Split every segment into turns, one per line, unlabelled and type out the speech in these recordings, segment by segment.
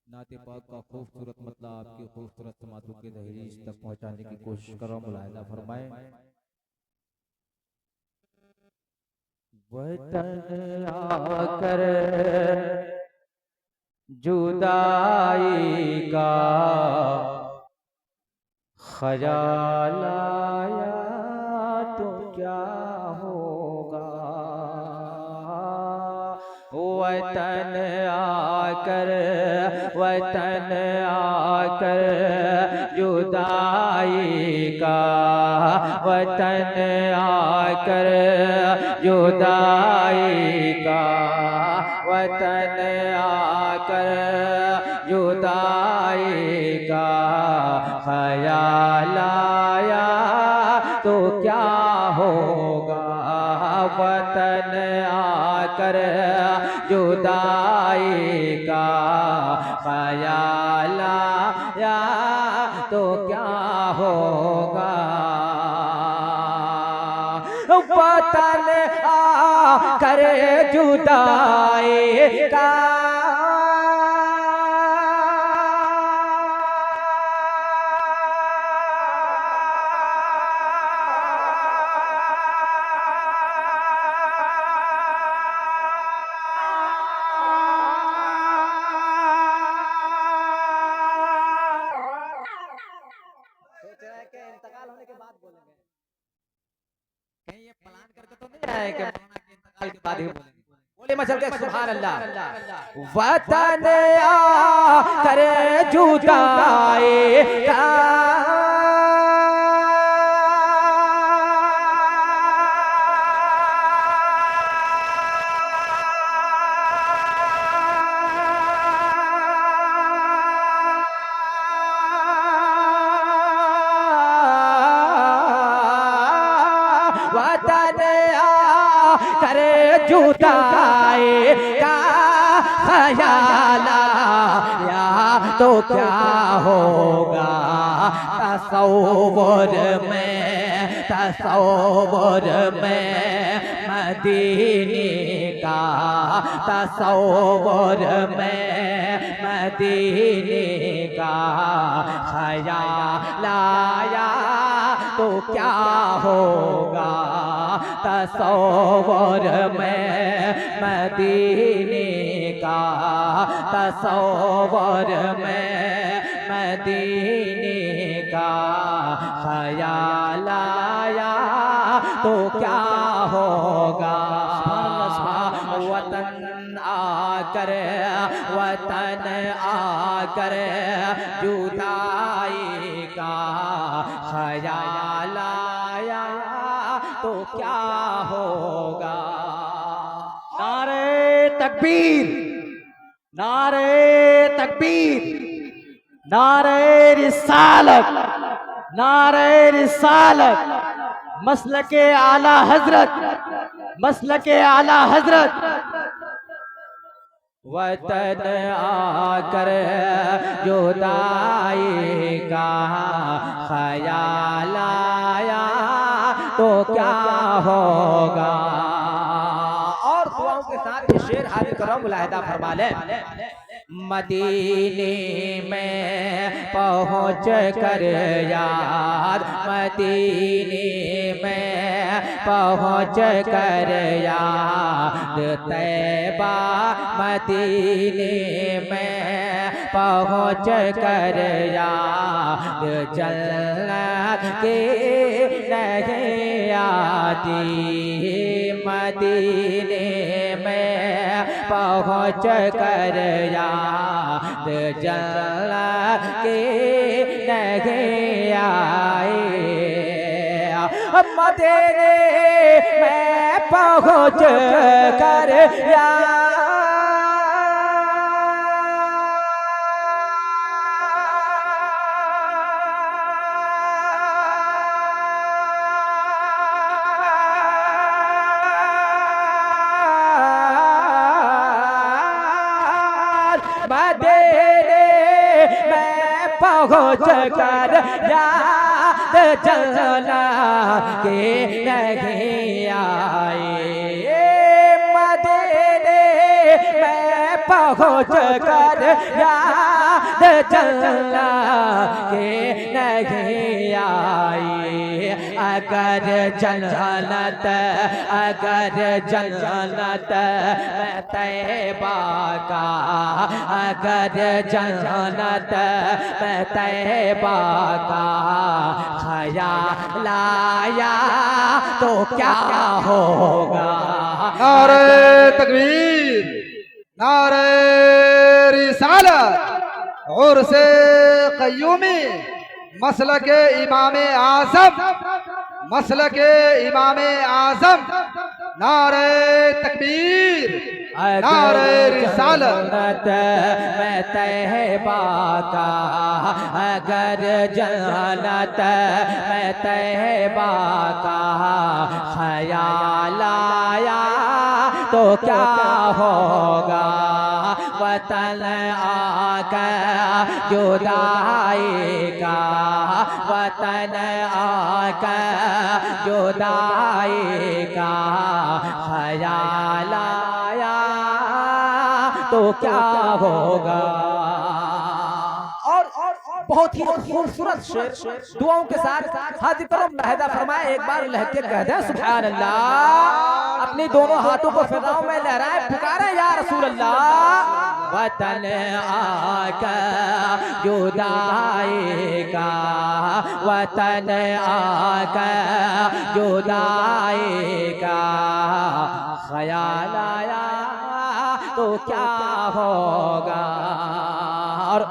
नाते पाक का खूबसूरत मतलब आपकी खूबसूरत समातों के दहलीज तक पहुंचाने की कोशिश करो। मुलाहिजा फरमाएं। वतन आकर जुदाई का ख्याल आया तो क्या होगा। वतन आकर जुदाई का, वतन आकर जुदाई का, वतन आकर जुदाई का ख्याल आया तो क्या होगा। वतन आकर जुदाई का ख्याल आया तो क्या होगा। वतन आकर जुदाई का इंतकाल होने के बाद बोलेंगे, कहीं ये प्लान करके तो नहीं आए कि मौलाना के इंतकाल के बाद ही बोलेंगे। बोले मचल के सुभान अल्लाह। वतन आकर जुदाई का जुदाई का ख्याल आया तो क्या होगा। तसव्वुर में मदीने का, तसव्वुर में मदीने का ख्याल आया तो क्या होगा। तसव्वुर में मदीने का, तसव्वुर में मदीने का ख्याल आया तो क्या होगा। वतन आकर जुदाई का ख्याल आया तो क्या होगा। नारे तकबीर, नारे तकबीर, नारे रिसालत, नारे रिसालत, मसलके आला हजरत, मसलके आला हजरत। वतन आकर जुदाई का ख्याल आया तो क्या होगा। और दुआओं के साथ ये शेर हाजिर करो, मुलाहिदा फरमा ले। मदीने में पहुँच कर यार, मदीने में पहुँच कर यार, तैबा मदीने में पहुँच कर यार, जन्नत की नहीं आती। मदीने में पहुँच कर याद जन्नत की नहीं आए। मदीने में पहुँच कर याद मदीने में पहुँच कर याद जन्नत के नहीं आए। मदीने में पहुँच कर याद जन्नत के नहीं आई। अगर जन्नत मैं तैबा का, अगर जन्नत मैं तैबा का ख्याल आया तो क्या होगा।
नारे तकबीर, नारे रिसालत और से क़य्यूमी, मसलके इमामे आज़म, मसलके इमामे आज़म। नारे तकबीर, नारे रिसालत
मैं तैबा का, अगर जन्नत मैं तैबा का ख्याल आया तो क्या होगा। वतन आकर जुदाई का, वतन आकर जुदाई का ख्याल आया तो क्या होगा। और बहुत ही खूबसूरत शेर दुआओं के साथ हाजिर करो, मुलाहिजा फरमाए, एक बार लहक के कह दे सुभान अल्लाह। अपने दोनों हाथों को फिजाओं में लहराए, पुकारे या रसूल अल्लाह। वतन आकर जुदाई का, वतन आकर जुदाई का ख्याल आया तो क्या होगा। और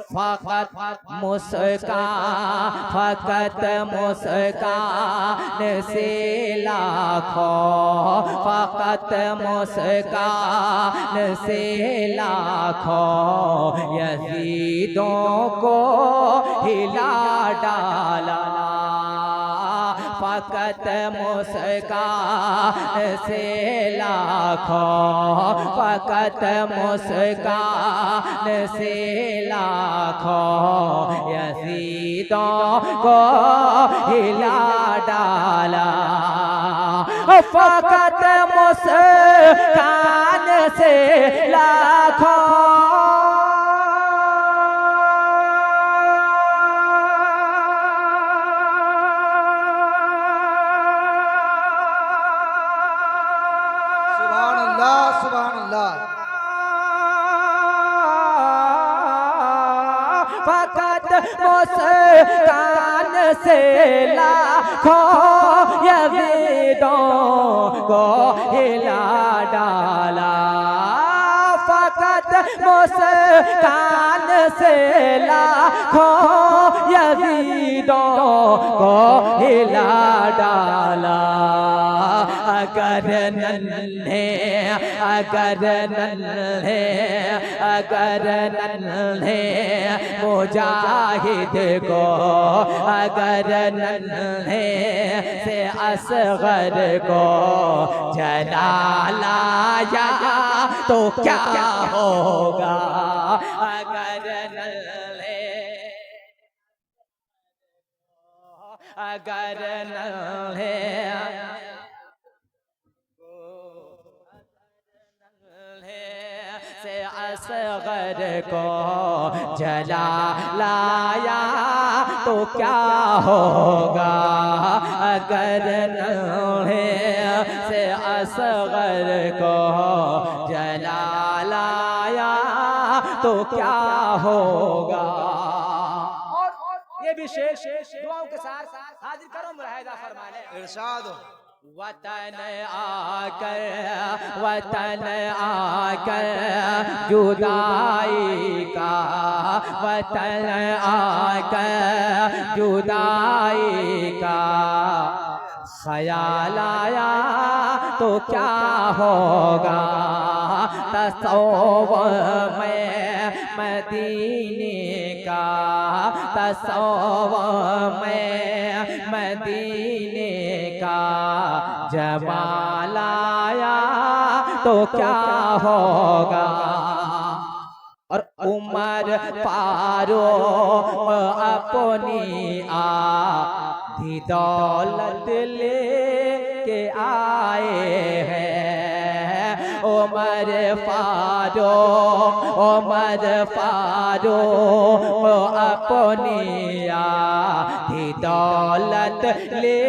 फकत मुस्कान, फकत मुस्कान से लाखों, फकत मुस्कान से लाखों यजीदों को हिला डाला। फकत मुस्कान से लाखों, फकत मुस्कान से लाखों यजीदों को हिला डाला। फकत मुस्कान से लाखों फकत मुस्कान से लाखों यजीदों को हिला डाला। फकत मुस्कान से लाखों यजीदों को हिला डाला। अगर नन्हे, अगर नन्हे, अगर नन्हे मुजाहिद को, अगर नन्हे से असगर को जला लाया तो क्या होगा। अगर नन्हे, अगर नन्हे से असगर को जला लाया तो क्या होगा। अगर नन्हे से असगर को जला लाया तो क्या होगा। और ये भी शेष दुआओं के साथ हाजिर करो, मुलाहिजा फरमाने।
इरशाद
वतन आकर, वतन आकर जुदाई का, वतन आकर जुदाई का ख्याल आया तो क्या होगा। तसव्वुर में मदीने का, तसव्वुर में मदीने का जमाल आया तो क्या होगा। और उमर फारूक अपनी आधी दौलत लेके आए हैं। उमर फारो अपनी आधी दौलत ले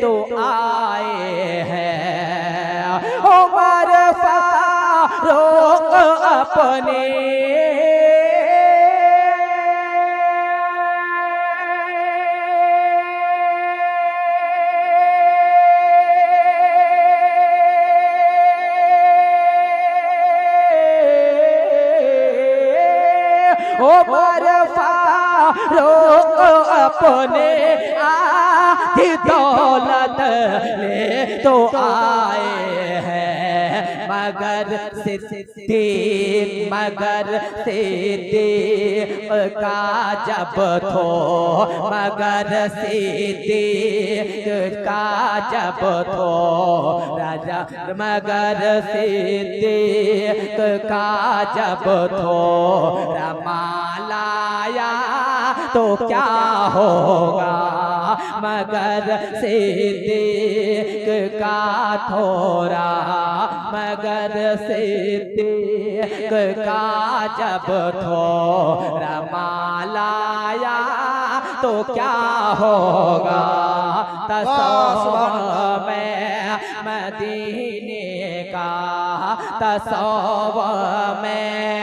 तो आए हैं। उमर फारूक अपने उमर फारूक अपने आधी दौलत ले तो आए हैं। मगर सिद्दीक का जब थो मगर सिद्दीक का जब थो राजा मगर सिद्दीक का जब थो रमालाया तो क्या होगा। मगर सिद्दीक का थोड़ा मगर सिद्दीक का जब थोड़ा मालाया तो क्या होगा। तसव्वुर में मदीने का तसव्वुर में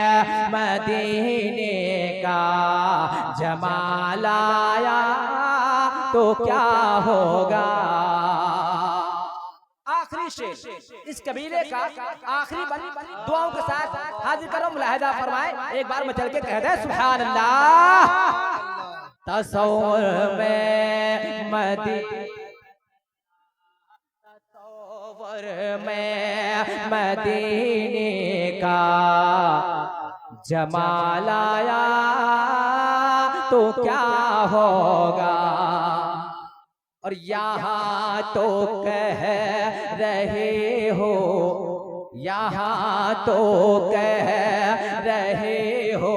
मदीने का जमाल आया तो क्या होगा। आखिरी शेर इस कबीले का आखिरी दुआओं के साथ हाजिर करो, मुलाहिदा फरमाए। एक बार में चल के कह दे सुभान अल्लाह। तसव्वुर में मदीने का जमाल आया तो क्या होगा। और यहाँ तो कह रहे हो यहाँ तो कह रहे हो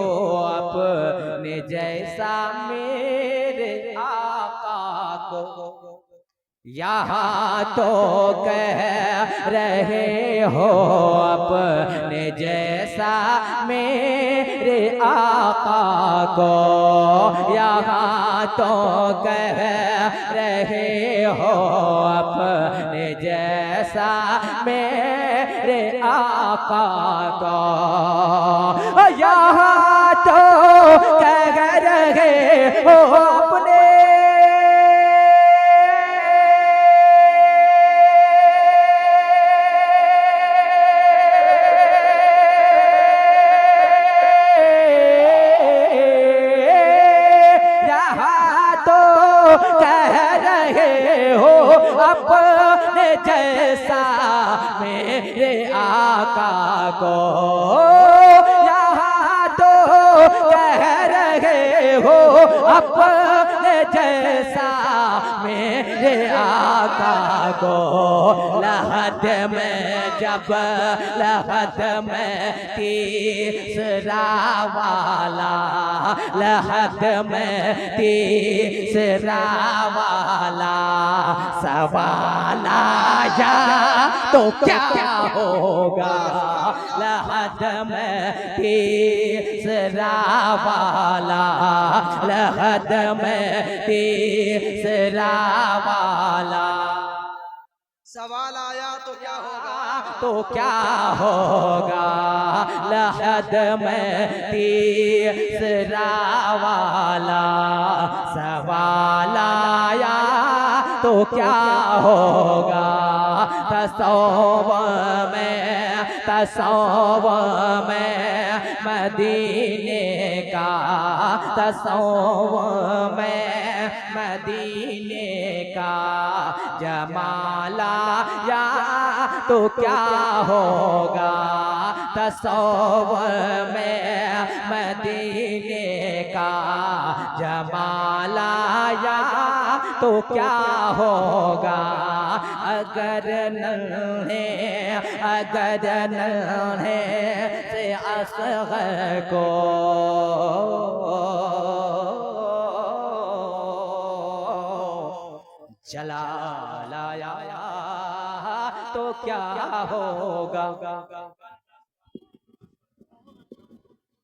अपने जैसा मेरे आका को। यहाँ तो कह रहे हो अपने जैसा मेरे आका को। यहाँ तो कह रहे हो अपने जैसा मेरे आका को। यहाँ तो कह रहे हो अपने अपने जैसा मेरे आका को। यहाँ तो कह रहे हो अपने जैसा मेरे आका को। लहद में जब लहद में तीसरा वाला लहद में तीसरा वाला सवाल आया तो क्या होगा। लहद में तीसरा वाला लहद में तीसरा वाला
सवाल आया तो क्या होगा।
तो क्या होगा। लहद में तीसरा वाला सवाल आया तो क्या होगा। तसव्वुर में मदीने का तसव्वुर में मदीने का जमाल आया तो क्या होगा। तसव्वुर में मदीने का जमाल आया तो क्या होगा। अगर नन्हे से असग़र को जलाल आया तो क्या होगा।